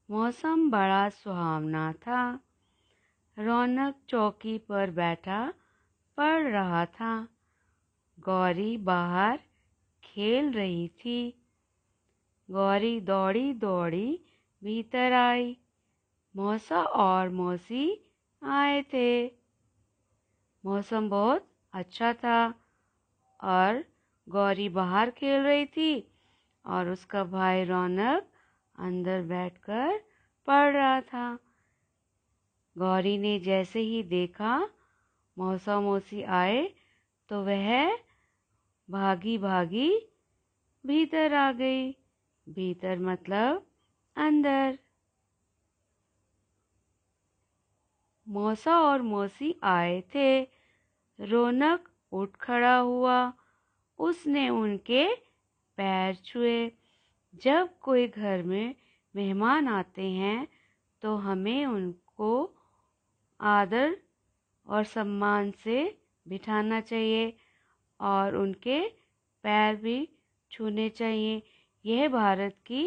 मौसम बड़ा सुहावना था। रौनक चौकी पर बैठा पढ़ रहा था। गौरी बाहर खेल रही थी। गौरी दौड़ी दौड़ी भीतर आई। मौसा और मौसी आए थे। मौसम बहुत अच्छा था और गौरी बाहर खेल रही थी और उसका भाई रौनक अंदर बैठकर पढ़ रहा था। गौरी ने जैसे ही देखा मौसा मौसी आए तो वह भागी भागी भीतर आ गई। भीतर मतलब अंदर। मौसा और मौसी आए थे। रौनक उठ खड़ा हुआ। उसने उनके पैर छुए। जब कोई घर में मेहमान आते हैं तो हमें उनको आदर और सम्मान से बिठाना चाहिए और उनके पैर भी छूने चाहिए। यह भारत की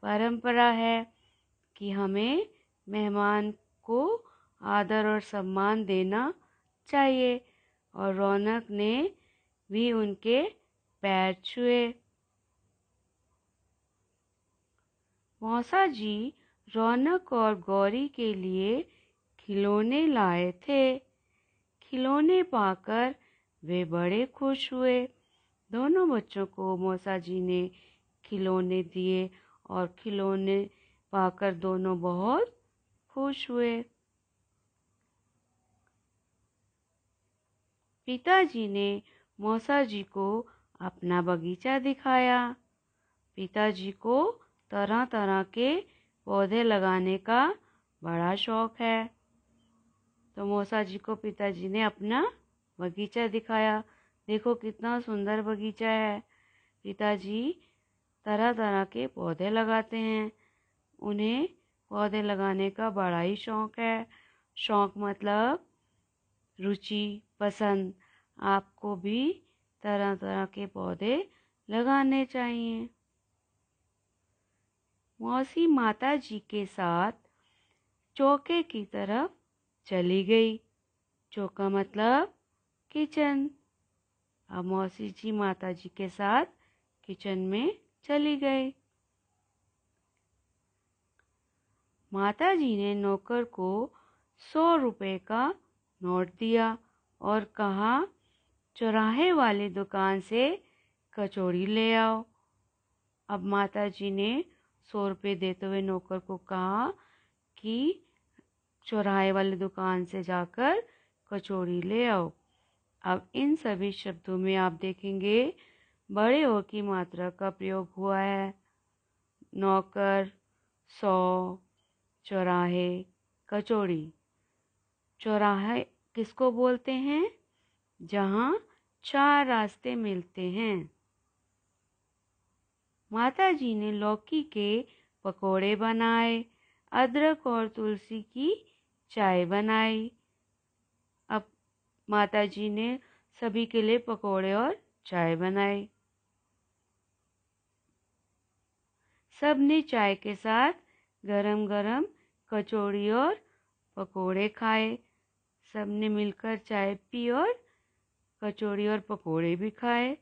परंपरा है कि हमें मेहमान को आदर और सम्मान देना चाहिए और रौनक ने भी उनके पैर छुए। मौसा जी रौनक और गौरी के लिए खिलौने लाए थे। खिलौने पाकर वे बड़े खुश हुए। दोनों बच्चों को मौसा जी ने खिलौने दिए और खिलौने पाकर दोनों बहुत खुश हुए। पिताजी ने मौसा जी को अपना बगीचा दिखाया। पिताजी को तरह तरह के पौधे लगाने का बड़ा शौक है। तो मौसा जी को पिताजी ने अपना बगीचा दिखाया। देखो कितना सुंदर बगीचा है। पिताजी तरह तरह के पौधे लगाते हैं। उन्हें पौधे लगाने का बड़ा ही शौक है। शौक मतलब रुचि, पसंद। आपको भी तरह तरह के पौधे लगाने चाहिए। मौसी माता जी के साथ चौके की तरफ चली गई। चौका मतलब किचन। अब मौसी जी माता जी के साथ किचन में चली गई। माता जी ने नौकर को 100 रुपए का नोट दिया और कहा चौराहे वाली दुकान से कचौड़ी ले आओ। अब माता जी ने 100 रुपये देते हुए नौकर को कहा कि चौराहे वाली दुकान से जाकर कचौड़ी ले आओ। अब इन सभी शब्दों में आप देखेंगे बड़े ओ की मात्रा का प्रयोग हुआ है। नौकर, 100, चौराहे, कचौड़ी। चौराहे किसको बोलते हैं? जहाँ 4 रास्ते मिलते हैं। माता जी ने लौकी के पकोड़े बनाए। अदरक और तुलसी की चाय बनाई। अब माता जी ने सभी के लिए पकोड़े और चाय बनाई। सबने चाय के साथ गरम गरम कचौड़ी और पकोड़े खाए। सबने मिलकर चाय पी और कचौड़ी और पकोड़े भी खाए।